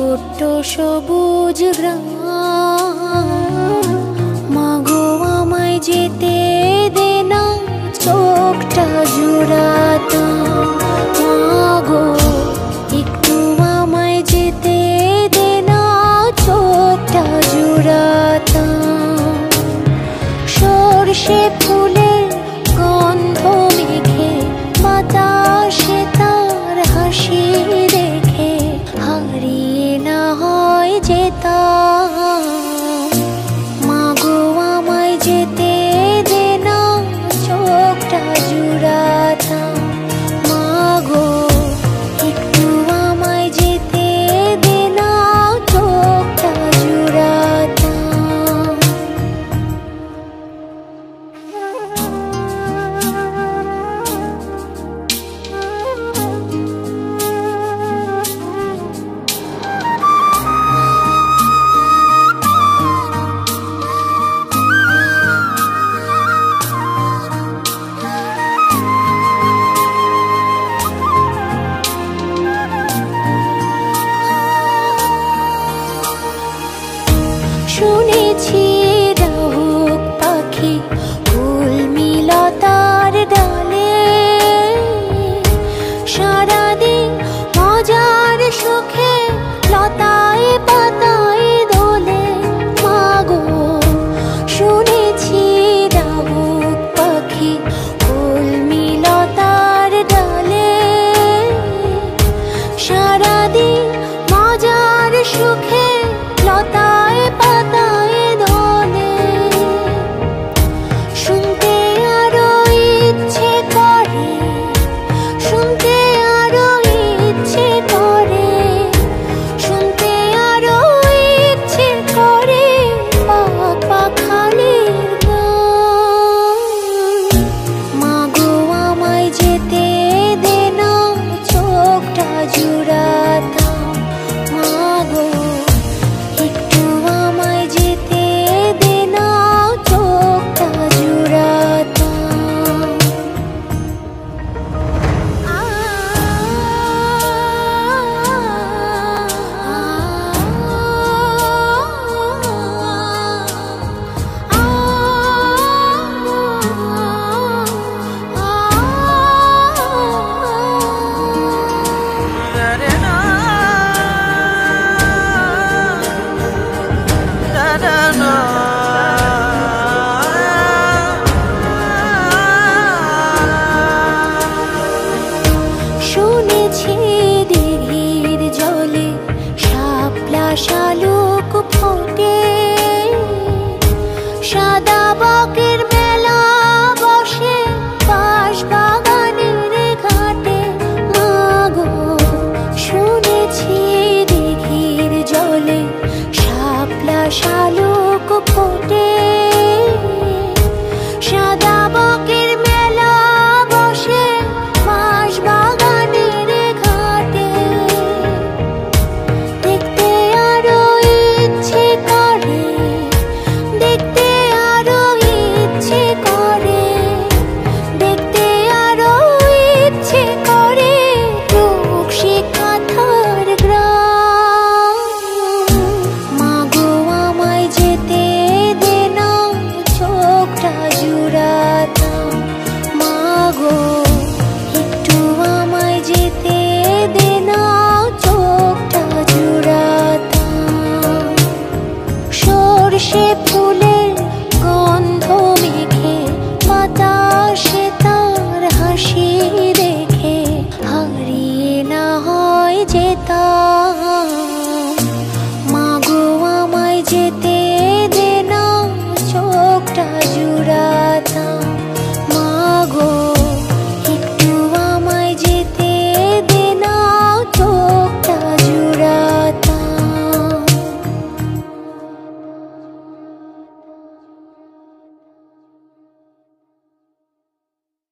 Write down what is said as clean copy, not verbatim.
ছোট্ট সবুজ গ্রাম, মাগো আমায় যেতে দে না, চোখটা জুড়াতাম। মাগো একটু আমায় যেতে দে না, চোখটা জুড়াতাম। সর্ষে ফুলের গন্ধ মেখে বাতাসে তার হাসি দেখে হারিয়ে না হয় যেতাম। মাগো আমায় যেতে দে না, চোখটা জুড়াতাম। মাগো একটু আমায় যেতে দে না, চোখটা জুড়াতাম। শুনেছি ডাহুক পাখি কুলমিলতার ডালে, সারাদিন মজার সুখে লতায় পাতায় দোলে। মাগো শুনেছি ডাহুক পাখি কুলমিলতার ডালে, সারাদিন মজার সুখে লতায় পাতায় দোলে। শুনতে আরো ইচ্ছে করে, শুনতে আরো ইচ্ছে করে, শুনতে আরো ইচ্ছে করে পাখালির গান। মাগো আমায় যেতে দে না, চোখটা জুড়াতাম। মাগো একটু আমায় যেতে দে না, চোখটা জুড়াতাম। শুনেছি দিঘির জলে শাপলা শালুক ফোটে, সাদা বকের মেলা বসে বাঁশ বাগানের ঘাটে। মাগো শুনেছি দিঘির জলে শাপলা শালুক ফোটে,